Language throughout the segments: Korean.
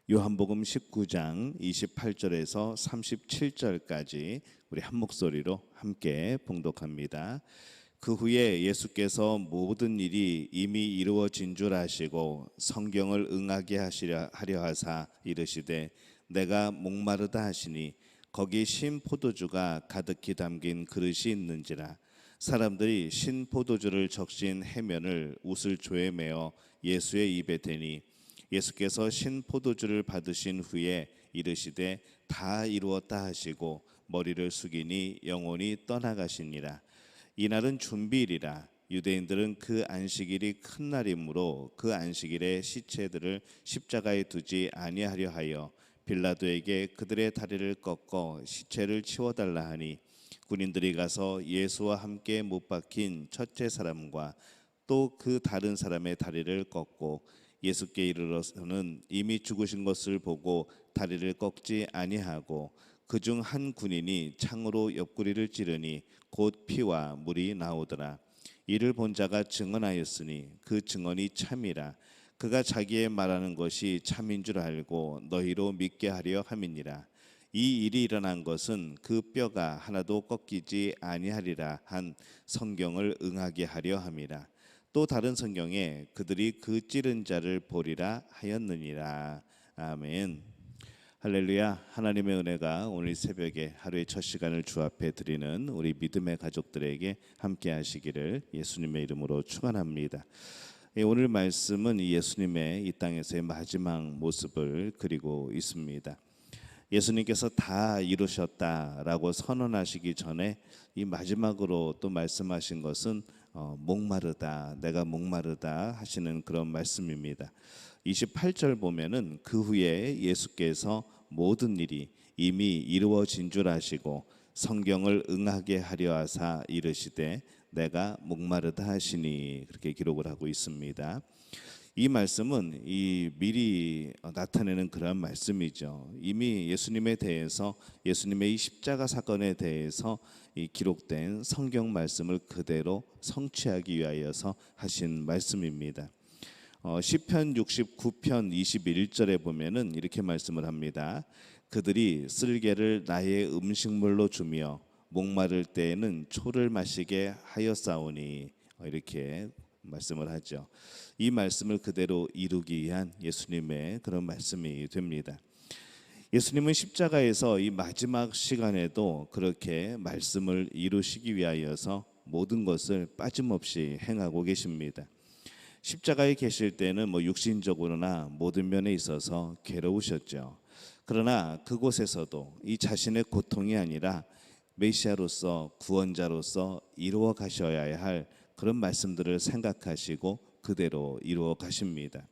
요한복음 19장 28절에서 37절까지 우리 한 목소리로 함께 봉독합니다. 그 후에 예수께서 모든 일이 이미 이루어진 줄 아시고 성경을 응하게 하려 하사 이르시되 내가 목마르다 하시니 거기 신 포도주가 가득히 담긴 그릇이 있는지라. 사람들이 신 포도주를 적신 해면을 우슬초에 메어 예수의 입에 대니 예수께서 신 포도주를 받으신 후에 이르시되 다 이루었다 하시고 머리를 숙이니 영혼이 떠나가시니라. 이날은 준비일이라. 유대인들은 그 안식일이 큰 날이므로 그 안식일에 시체들을 십자가에 두지 아니하려 하여 빌라도에게 그들의 다리를 꺾어 시체를 치워달라 하니 군인들이 가서 예수와 함께 못 박힌 첫째 사람과 또 그 다른 사람의 다리를 꺾고 예수께 이르러서는 이미 죽으신 것을 보고 다리를 꺾지 아니하고 그중 한 군인이 창으로 옆구리를 찌르니 곧 피와 물이 나오더라. 이를 본 자가 증언하였으니 그 증언이 참이라. 그가 자기의 말하는 것이 참인 줄 알고 너희로 믿게 하려 함이니라. 이 일이 일어난 것은 그 뼈가 하나도 꺾이지 아니하리라 한 성경을 응하게 하려 함이라. 또 다른 성경에 그들이 그 찌른 자를 보리라 하였느니라. 아멘. 할렐루야. 하나님의 은혜가 오늘 새벽에 하루의 첫 시간을 주 앞에 드리는 우리 믿음의 가족들에게 함께 하시기를 예수님의 이름으로 축원합니다. 오늘 말씀은 예수님의 이 땅에서의 마지막 모습을 그리고 있습니다. 예수님께서 다 이루셨다라고 선언하시기 전에 이 마지막으로 또 말씀하신 것은 목마르다, 내가 목마르다 하시는 그런 말씀입니다. 28절 보면은 그 후에 예수께서 모든 일이 이미 이루어진 줄 아시고 성경을 응하게 하려 하사 이르시되 내가 목마르다 하시니 그렇게 기록을 하고 있습니다. 이 말씀은 이 미리 나타내는 그런 말씀이죠. 이미 예수님에 대해서 예수님의 이 십자가 사건에 대해서 이 기록된 성경 말씀을 그대로 성취하기 위하여서 하신 말씀입니다. 시편 69편 21절에 보면은 이렇게 말씀을 합니다. 그들이 쓸개를 나의 음식물로 주며 목마를 때에는 초를 마시게 하였사오니 이렇게 말씀을 하죠. 이 말씀을 그대로 이루기 위한 예수님의 그런 말씀이 됩니다. 예수님은 십자가에서 이 마지막 시간에도 그렇게 말씀을 이루시기 위하여서 모든 것을 빠짐없이 행하고 계십니다. 십자가에 계실 때는 육신적으로나 모든 면에 있어서 괴로우셨죠. 그러나 그곳에서도 이 자신의 고통이 아니라 메시아로서 구원자로서 이루어 가셔야 할 그런 말씀들을 생각하시고 그대로 이루어 가십니다.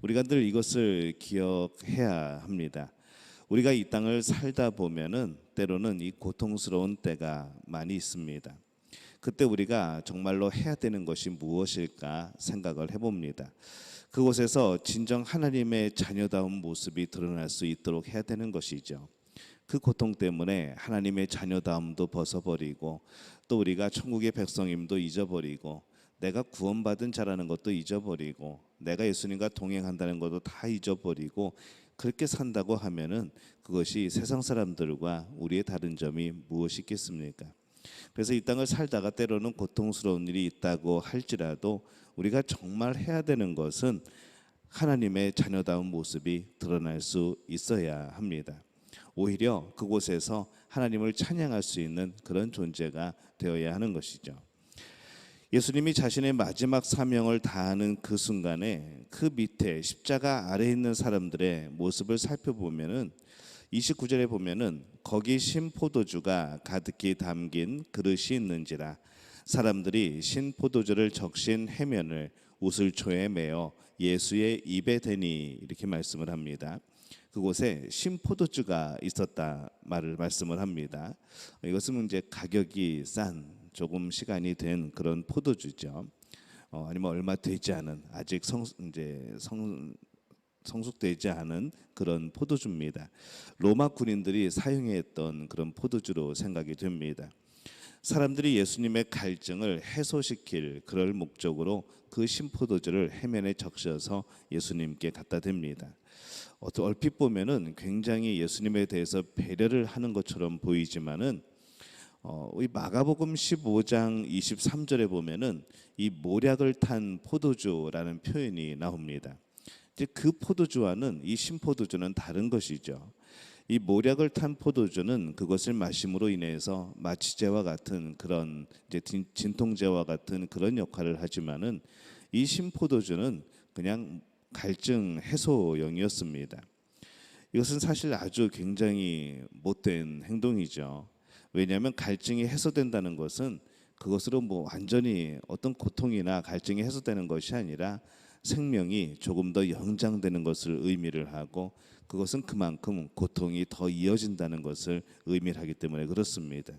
우리가 늘 이것을 기억해야 합니다. 우리가 이 땅을 살다 보면은 때로는 이 고통스러운 때가 많이 있습니다. 그때 우리가 정말로 해야 되는 것이 무엇일까 생각을 해봅니다. 그곳에서 진정 하나님의 자녀다운 모습이 드러날 수 있도록 해야 되는 것이죠. 그 고통 때문에 하나님의 자녀다움도 벗어버리고 또 우리가 천국의 백성임도 잊어버리고 내가 구원받은 자라는 것도 잊어버리고 내가 예수님과 동행한다는 것도 다 잊어버리고 그렇게 산다고 하면은 그것이 세상 사람들과 우리의 다른 점이 무엇이 있겠습니까? 그래서 이 땅을 살다가 때로는 고통스러운 일이 있다고 할지라도 우리가 정말 해야 되는 것은 하나님의 자녀다운 모습이 드러날 수 있어야 합니다. 오히려 그곳에서 하나님을 찬양할 수 있는 그런 존재가 되어야 하는 것이죠. 예수님이 자신의 마지막 사명을 다하는 그 순간에 그 밑에 십자가 아래에 있는 사람들의 모습을 살펴보면은 29절에 보면은 거기 신 포도주가 가득히 담긴 그릇이 있는지라. 사람들이 신 포도주를 적신 해면을 우슬초에 메어 예수의 입에 대니 이렇게 말씀을 합니다. 그곳에 신 포도주가 있었다 말씀을 합니다. 이것은 이제 가격이 싼 조금 시간이 된 그런 포도주죠. 아니면 얼마 되지 않은 아직 성숙되지 않은 그런 포도주입니다. 로마 군인들이 사용했던 그런 포도주로 생각이 됩니다. 사람들이 예수님의 갈증을 해소시킬 그럴 목적으로 그 신포도주를 해면에 적셔서 예수님께 갖다 댑니다. 얼핏 보면은 굉장히 예수님에 대해서 배려를 하는 것처럼 보이지만은 이 마가복음 15장 23절에 보면은 이 모략을 탄 포도주라는 표현이 나옵니다. 이제 그 포도주와는 이 신포도주는 다른 것이죠. 이 모략을 탄 포도주는 그것을 마심으로 인해서 마취제와 같은 그런 이제 진통제와 같은 그런 역할을 하지만은 이 신포도주는 그냥 갈증 해소용이었습니다. 이것은 사실 아주 굉장히 못된 행동이죠. 왜냐하면 갈증이 해소된다는 것은 그것으로 뭐 완전히 어떤 고통이나 갈증이 해소되는 것이 아니라 생명이 조금 더 연장되는 것을 의미를 하고, 그것은 그만큼 고통이 더 이어진다는 것을 의미를 하기 때문에 그렇습니다.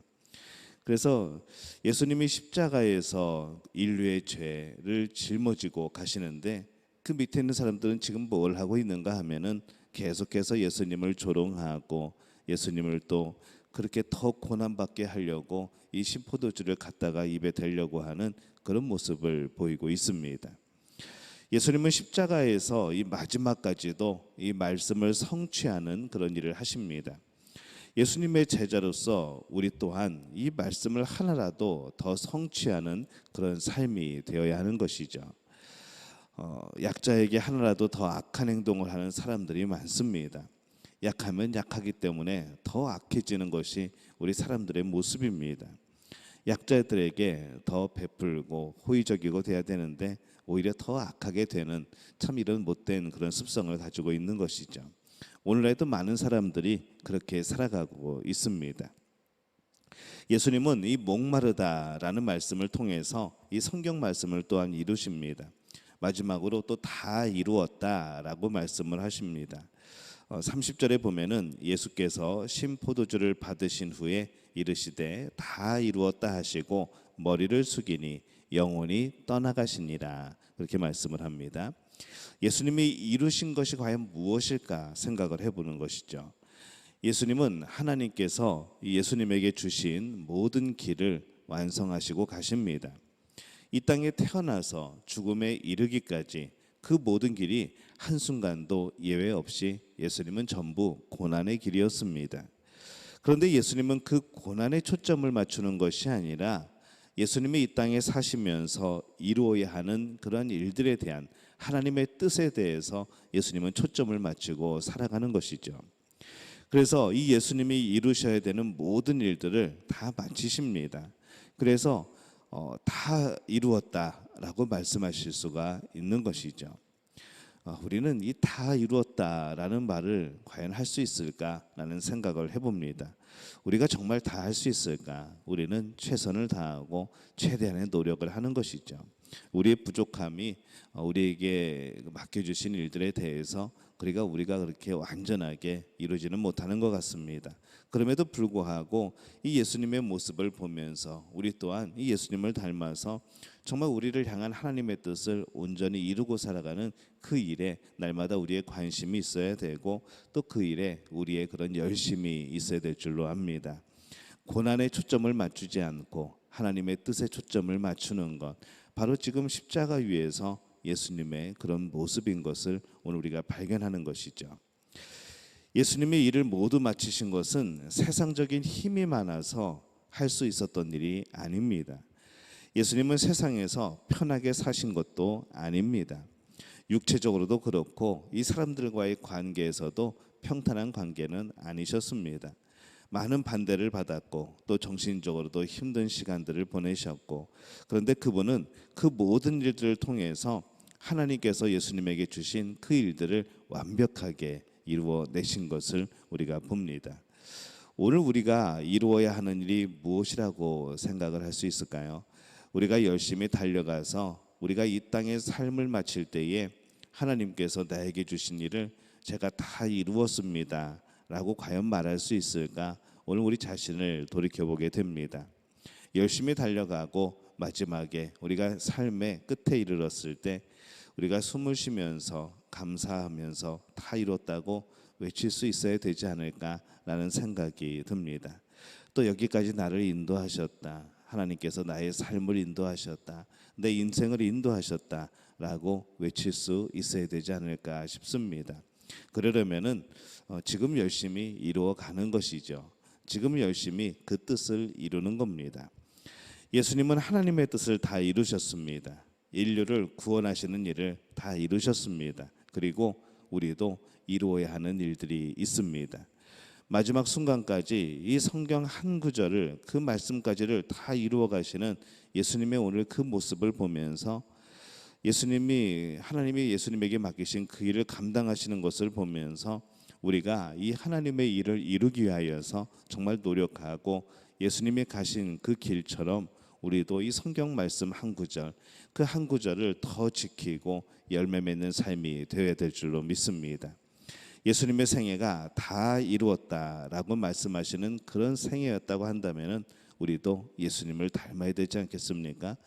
그래서 예수님이 십자가에서 인류의 죄를 짊어지고 가시는데 그 밑에 있는 사람들은 지금 뭘 하고 있는가 하면은 계속해서 예수님을 조롱하고 예수님을 또 그렇게 더 고난받게 하려고 이 신포도주를 갖다가 입에 대려고 하는 그런 모습을 보이고 있습니다. 예수님은 십자가에서 이 마지막까지도 이 말씀을 성취하는 그런 일을 하십니다. 예수님의 제자로서 우리 또한 이 말씀을 하나라도 더 성취하는 그런 삶이 되어야 하는 것이죠. 약자에게 하나라도 더 악한 행동을 하는 사람들이 많습니다. 약하면 약하기 때문에 더 악해지는 것이 우리 사람들의 모습입니다. 약자들에게 더 베풀고 호의적이고 돼야 되는데 오히려 더 악하게 되는, 참 이런 못된 그런 습성을 가지고 있는 것이죠. 오늘날에도 많은 사람들이 그렇게 살아가고 있습니다. 예수님은 이 목마르다라는 말씀을 통해서 이 성경 말씀을 또한 이루십니다. 마지막으로 또 다 이루었다라고 말씀을 하십니다. 30절에 보면은 예수께서 신포도주를 받으신 후에 이르시되 다 이루었다 하시고 머리를 숙이니 영혼이 떠나가시니라, 그렇게 말씀을 합니다. 예수님이 이루신 것이 과연 무엇일까 생각을 해보는 것이죠. 예수님은 하나님께서 예수님에게 주신 모든 길을 완성하시고 가십니다. 이 땅에 태어나서 죽음에 이르기까지 그 모든 길이 한순간도 예외 없이 예수님은 전부 고난의 길이었습니다. 그런데 예수님은 그 고난에 초점을 맞추는 것이 아니라 예수님이 이 땅에 사시면서 이루어야 하는 그러한 일들에 대한 하나님의 뜻에 대해서 예수님은 초점을 맞추고 살아가는 것이죠. 그래서 이 예수님이 이루셔야 되는 모든 일들을 다 마치십니다. 그래서 다 이루었다라고 말씀하실 수가 있는 것이죠. 우리는 이 다 이루었다라는 말을 과연 할 수 있을까라는 생각을 해봅니다. 우리가 정말 다 할 수 있을까? 우리는 최선을 다하고 최대한의 노력을 하는 것이죠. 우리의 부족함이 우리에게 맡겨주신 일들에 대해서 우리가 그렇게 완전하게 이루지는 못하는 것 같습니다. 그럼에도 불구하고 이 예수님의 모습을 보면서 우리 또한 이 예수님을 닮아서 정말 우리를 향한 하나님의 뜻을 온전히 이루고 살아가는 그 일에 날마다 우리의 관심이 있어야 되고, 또 그 일에 우리의 그런 열심이 있어야 될 줄로 압니다. 고난에 초점을 맞추지 않고 하나님의 뜻에 초점을 맞추는 것, 바로 지금 십자가 위에서 예수님의 그런 모습인 것을 오늘 우리가 발견하는 것이죠. 예수님의 일을 모두 마치신 것은 세상적인 힘이 많아서 할 수 있었던 일이 아닙니다. 예수님은 세상에서 편하게 사신 것도 아닙니다. 육체적으로도 그렇고 이 사람들과의 관계에서도 평탄한 관계는 아니셨습니다. 많은 반대를 받았고 또 정신적으로도 힘든 시간들을 보내셨고, 그런데 그분은 그 모든 일들을 통해서 하나님께서 예수님에게 주신 그 일들을 완벽하게 이루어내신 것을 우리가 봅니다. 오늘 우리가 이루어야 하는 일이 무엇이라고 생각을 할 수 있을까요? 우리가 열심히 달려가서 우리가 이 땅의 삶을 마칠 때에 하나님께서 나에게 주신 일을 제가 다 이루었습니다 라고 과연 말할 수 있을까? 오늘 우리 자신을 돌이켜보게 됩니다. 열심히 달려가고 마지막에 우리가 삶의 끝에 이르렀을 때 우리가 숨을 쉬면서 감사하면서 다 이뤘다고 외칠 수 있어야 되지 않을까라는 생각이 듭니다. 또 여기까지 나를 인도하셨다. 하나님께서 나의 삶을 인도하셨다, 내 인생을 인도하셨다라고 외칠 수 있어야 되지 않을까 싶습니다. 그러려면은 지금 열심히 이루어가는 것이죠. 지금 열심히 그 뜻을 이루는 겁니다. 예수님은 하나님의 뜻을 다 이루셨습니다. 인류를 구원하시는 일을 다 이루셨습니다. 그리고 우리도 이루어야 하는 일들이 있습니다. 마지막 순간까지 이 성경 한 구절을, 그 말씀까지를 다 이루어 가시는 예수님의 오늘 그 모습을 보면서, 하나님이 예수님에게 맡기신 그 일을 감당하시는 것을 보면서 우리가 이 하나님의 일을 이루기 위하여서 정말 노력하고 예수님이 가신 그 길처럼 우리도 이 성경 말씀 한 구절, 그 한 구절을 더 지키고 열매 맺는 삶이 되어야 될 줄로 믿습니다. 예수님의 생애가 다 이루었다라고 말씀하시는 그런 생애였다고 한다면은 우리도 예수님을 닮아야 되지 않겠습니까?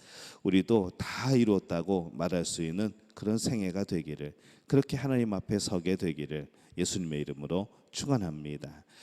우리도 다 이루었다고 말할 수 있는 그런 생애가 되기를, 그렇게 하나님 앞에 서게 되기를 예수님의 이름으로 축원합니다.